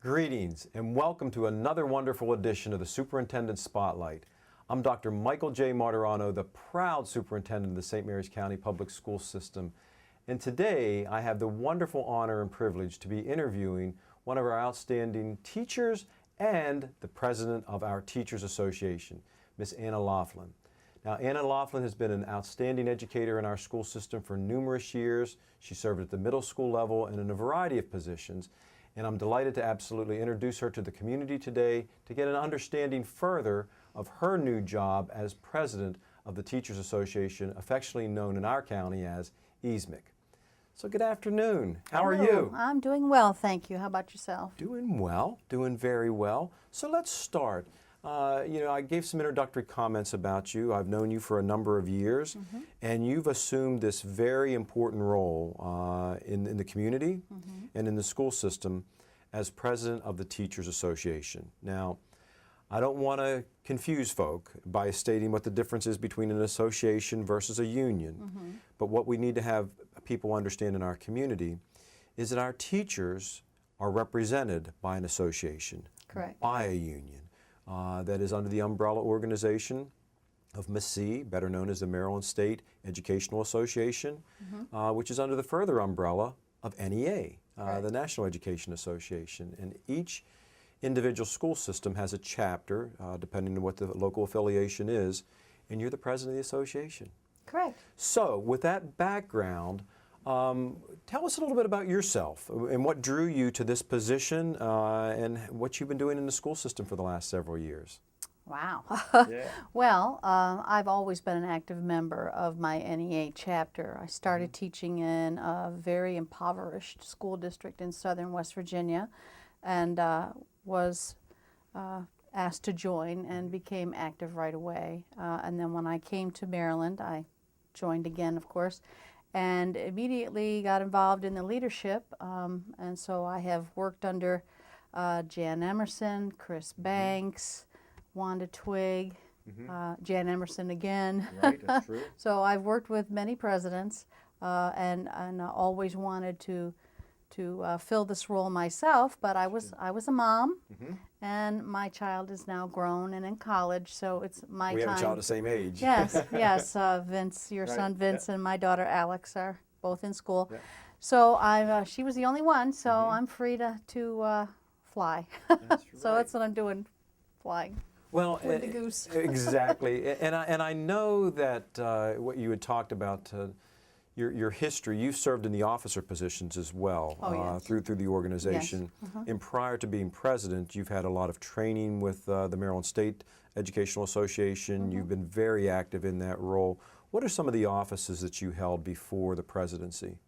Greetings and welcome to another wonderful edition of the Superintendent Spotlight. I'm Dr. Michael J. Martirano, the proud superintendent of the St. Mary's County Public School System. And today I have the wonderful honor and privilege to be interviewing one of our outstanding teachers and the president of our Teachers Association, Miss Anna Laughlin. Now, Anna Laughlin has been an outstanding educator in our school system for numerous years. She served at the middle school level and in a variety of positions. And I'm delighted to absolutely introduce her to the community today to get an understanding further of her new job as president of the Teachers Association, affectionately known in our county as EASMC. So good afternoon. How are you? I'm doing well, thank you. How about yourself? Doing well, doing very well. So let's start. I gave some introductory comments about you. I've known you for a number of years, and you've assumed this very important role in the community and in the school system as president of the Teachers Association. Now, I don't want to confuse folk by stating what the difference is between an association versus a union, but what we need to have people understand in our community is that our teachers are represented by an association, Correct. By a union. That is under the umbrella organization of MASC, better known as the Maryland State Educational Association, which is under the further umbrella of NEA, the National Education Association. And each individual school system has a chapter, depending on what the local affiliation is, and you're the president of the association. Correct. So, with that background, tell us a little bit about yourself and what drew you to this position and what you've been doing in the school system for the last several years. Wow. Yeah. Well, I've always been an active member of my NEA chapter. I started teaching in a very impoverished school district in southern West Virginia and was asked to join and became active right away. And then when I came to Maryland, I joined again, of course, and immediately got involved in the leadership. And so I have worked under Jan Emerson, Chris Banks, Wanda Twigg, Jan Emerson again. Right, that's true. So I've worked with many presidents and always wanted to fill this role myself, but I was a mom, and my child is now grown and in college, so it's my time. We have a child the same age. Yes, yes. Vince, your son Vince, and my daughter Alex are both in school. Yeah. So she was the only one, so I'm free to fly. That's so that's what I'm doing, flying. Well, with the goose. Exactly, and I know that what you had talked about. Your history, you've served in the officer positions as well through the organization. Yes. And prior to being president, you've had a lot of training with the Maryland State Educational Association. You've been very active in that role. What are some of the offices that you held before the presidency?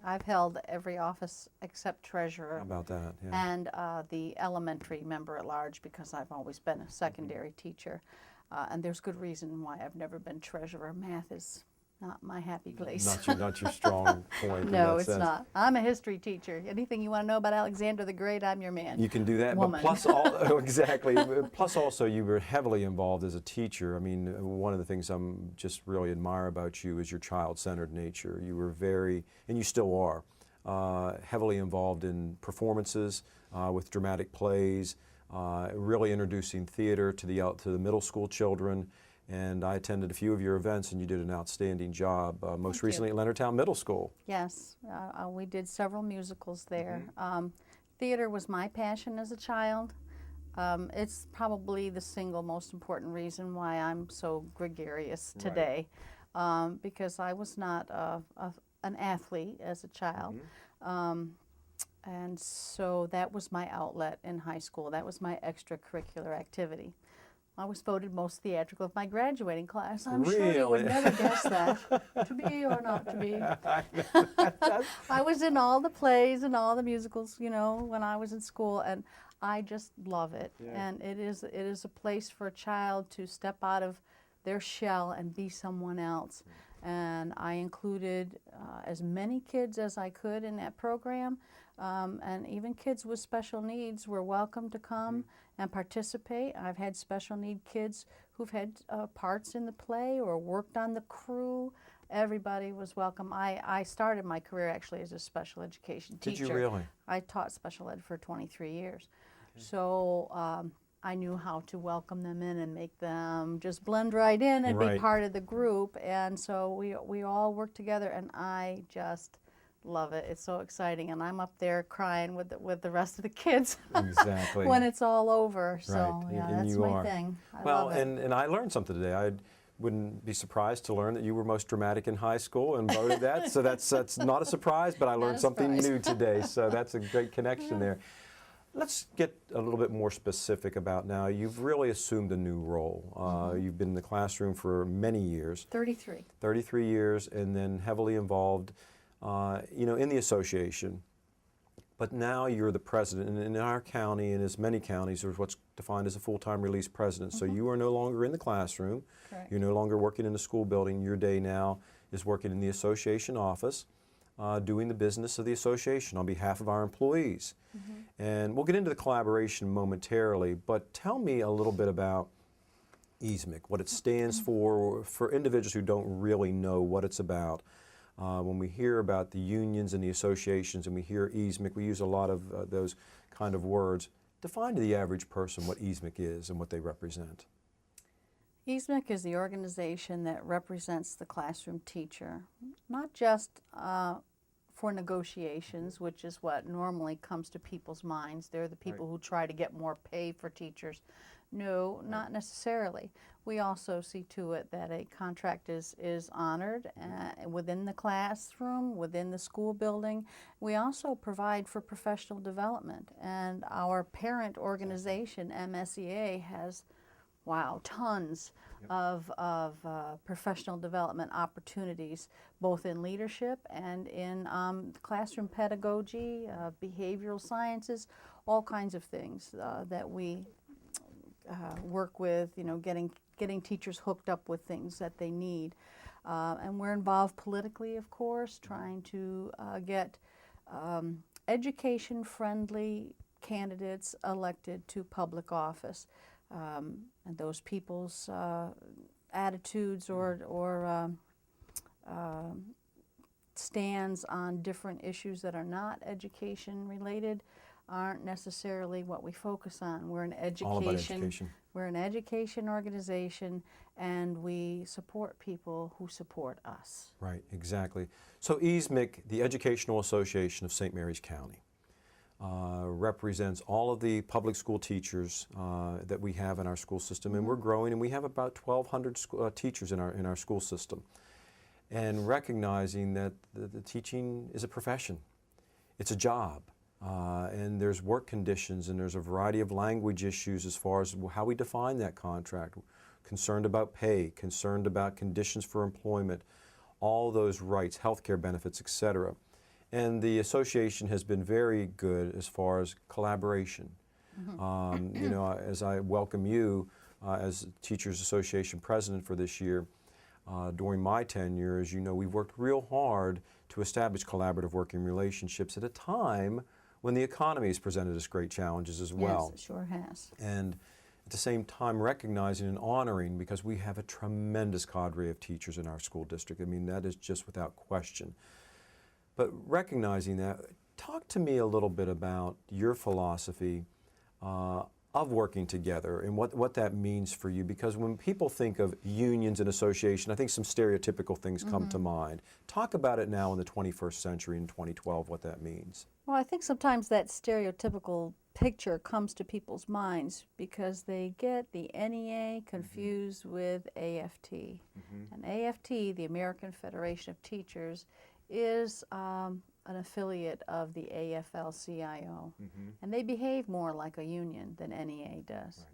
I've held every office except treasurer. How about that? Yeah. And the elementary member at large, because I've always been a secondary teacher. And there's good reason why I've never been treasurer. Math is not my happy place. Not your strong point. No, it's not. I'm a history teacher. Anything you want to know about Alexander the Great, I'm your man. You can do that. Woman. But plus, exactly. Plus, also, you were heavily involved as a teacher. I mean, one of the things I'm just really admire about you is your child-centered nature. You were very, and you still are, heavily involved in performances with dramatic plays, really introducing theater to the middle school children. And I attended a few of your events, and you did an outstanding job, most recently at Leonardtown Middle School. Yes, we did several musicals there. Theater was my passion as a child. It's probably the single most important reason why I'm so gregarious today, because I was not an athlete as a child. And so that was my outlet in high school. That was my extracurricular activity. I was voted most theatrical of my graduating class. I'm sure you would never guess that, to be or not to be. I was in all the plays and all the musicals, when I was in school, and I just love it. Yeah. And it is a place for a child to step out of their shell and be someone else. And I included as many kids as I could in that program, and even kids with special needs were welcome to come and participate. I've had special need kids who've had parts in the play or worked on the crew. Everybody was welcome. I started my career actually as a special education teacher. Did you really? I taught special ed for 23 years. Okay. So I knew how to welcome them in and make them just blend right in and be part of the group. And so we all work together, and I just love it. It's so exciting, and I'm up there crying with the rest of the kids. Exactly. When it's all over. So right. yeah, and that's my thing. I love it. And I learned something today. I wouldn't be surprised to learn that you were most dramatic in high school and voted that. So that's not a surprise, but I learned something new today. So that's a great connection there. Let's get a little bit more specific about now. You've really assumed a new role. You've been in the classroom for many years. 33. 33 years, and then heavily involved, in the association. But now you're the president, and in our county and as many counties, there's what's defined as a full-time release president. So you are no longer in the classroom. Correct. You're no longer working in the school building. Your day now is working in the association office, doing the business of the association on behalf of our employees. And we'll get into the collaboration momentarily, but tell me a little bit about EASMC, what it stands for individuals who don't really know what it's about. When we hear about the unions and the associations and we hear EASMC, we use a lot of those kind of words. Define to the average person what EASMC is and what they represent. EASMC is the organization that represents the classroom teacher, not just for negotiations, which is what normally comes to people's minds. They're the people who try to get more pay for teachers. No, not necessarily. We also see to it that a contract is honored within the classroom, within the school building. We also provide for professional development, and our parent organization, MSEA, has tons of professional development opportunities, both in leadership and in classroom pedagogy, behavioral sciences, all kinds of things that we work with, getting teachers hooked up with things that they need. And we're involved politically, of course, trying to get education-friendly candidates elected to public office. And those people's attitudes or stands on different issues that are not education related aren't necessarily what we focus on. We're an All about education. We're an education organization, and we support people who support us. Right, exactly. So EASMC, the Educational Association of St. Mary's County, represents all of the public school teachers that we have in our school system, and we're growing, and we have about 1,200 teachers in our school system. And recognizing that the teaching is a profession, it's a job, and there's work conditions, and there's a variety of language issues as far as how we define that contract, concerned about pay, concerned about conditions for employment, all those rights, health care benefits, etc. And the association has been very good as far as collaboration. As I welcome you as Teachers Association President for this year, during my tenure, as you know, we've worked real hard to establish collaborative working relationships at a time when the economy has presented us great challenges as well. Yes, it sure has. And at the same time recognizing and honoring, because we have a tremendous cadre of teachers in our school district. I mean, that is just without question. But recognizing that, talk to me a little bit about your philosophy of working together and what that means for you, because when people think of unions and association, I think some stereotypical things come to mind. Talk about it now in the 21st century in 2012, what that means. Well, I think sometimes that stereotypical picture comes to people's minds because they get the NEA confused with AFT. And AFT, the American Federation of Teachers, is an affiliate of the AFL-CIO, and they behave more like a union than NEA does.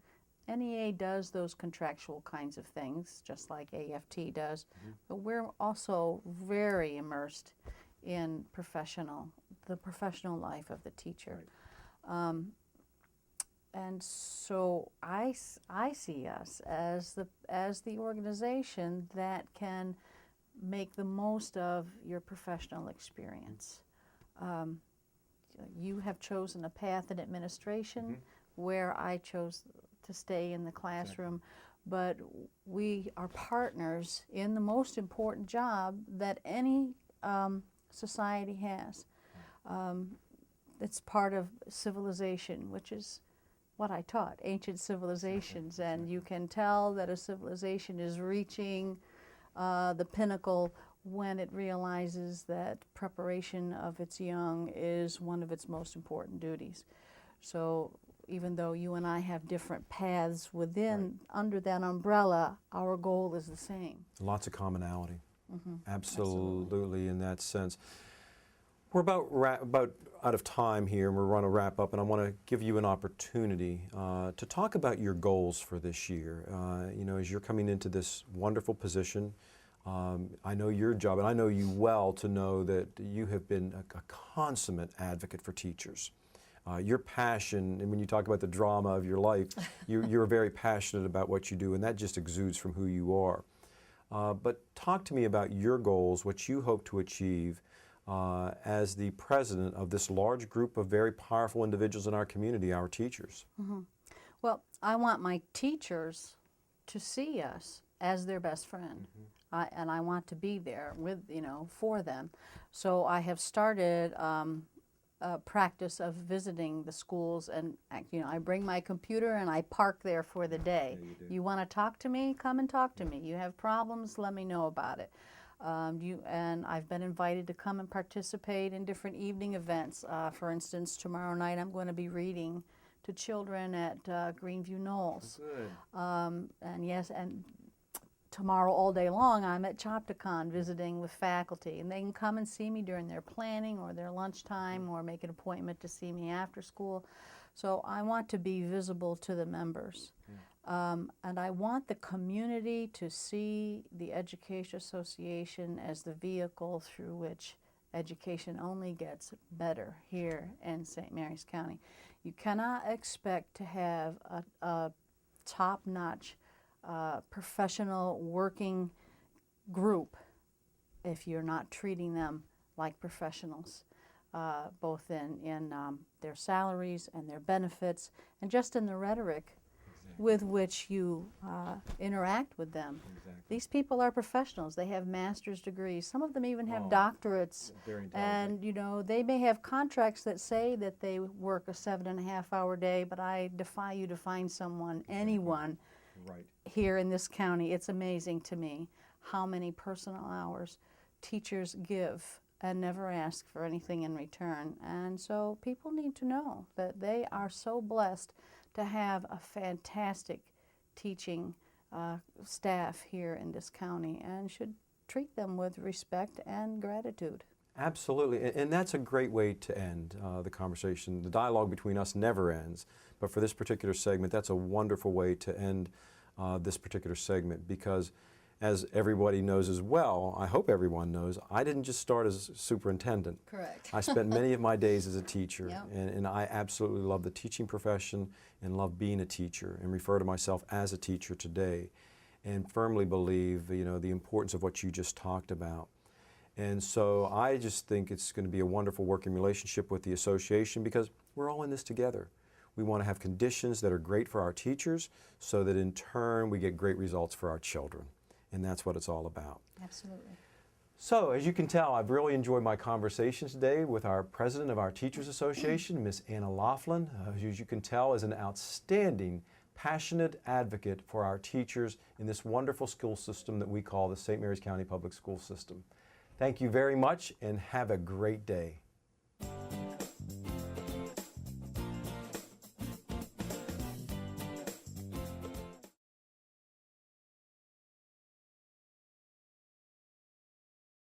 Right. NEA does those contractual kinds of things, just like AFT does, but we're also very immersed in the professional life of the teacher. Right. And so I see us as the organization that can make the most of your professional experience. You have chosen a path in administration where I chose to stay in the classroom, but we are partners in the most important job that any society has. It's part of civilization, which is what I taught, ancient civilizations, and you can tell that a civilization is reaching the pinnacle when it realizes that preparation of its young is one of its most important duties. So even though you and I have different paths within, under that umbrella, our goal is the same. Lots of commonality. Absolutely. Absolutely, in that sense. We're about out of time here, and we're going to wrap up, and I want to give you an opportunity to talk about your goals for this year. You know, as you're coming into this wonderful position, I know your job, and I know you well to know that you have been a consummate advocate for teachers. Your passion, and when you talk about the drama of your life, you're very passionate about what you do, and that just exudes from who you are. But talk to me about your goals, what you hope to achieve as the president of this large group of very powerful individuals in our community, our teachers. Well, I want my teachers to see us as their best friend. And I want to be there with, for them. So I have started a practice of visiting the schools, and I bring my computer and I park there for the day. You want to talk to me? Come and talk to me. You have problems? Let me know about it. And I've been invited to come and participate in different evening events. For instance, tomorrow night I'm going to be reading to children at Greenview Knolls. Good. And yes, and tomorrow all day long I'm at Chopticon visiting with faculty, and they can come and see me during their planning or their lunchtime or make an appointment to see me after school. So I want to be visible to the members. And I want the community to see the Education Association as the vehicle through which education only gets better here in St. Mary's County. You cannot expect to have a top-notch professional working group if you're not treating them like professionals, both in their salaries and their benefits, and just in the rhetoric with which you interact with them. These people are professionals. They have master's degrees. Some of them even have doctorates. And they may have contracts that say that they work a 7.5-hour day, but I defy you to find someone, anyone, here in this county. It's amazing to me how many personal hours teachers give and never ask for anything in return. And so people need to know that they are so blessed to have a fantastic teaching staff here in this county, and should treat them with respect and gratitude. Absolutely, and that's a great way to end the conversation. The dialogue between us never ends, but for this particular segment, that's a wonderful way to end this particular segment, because as everybody knows as well, I hope everyone knows, I didn't just start as superintendent. Correct. I spent many of my days as a teacher, Yep. and I absolutely love the teaching profession and love being a teacher, and refer to myself as a teacher today, and firmly believe the importance of what you just talked about. And so I just think it's going to be a wonderful working relationship with the association, because we're all in this together. We want to have conditions that are great for our teachers, so that in turn we get great results for our children. And that's what it's all about. Absolutely. So, as you can tell, I've really enjoyed my conversation today with our president of our Teachers Association, Miss Anna Laughlin, who, as you can tell, is an outstanding, passionate advocate for our teachers in this wonderful school system that we call the St. Mary's County Public School System. Thank you very much, and have a great day.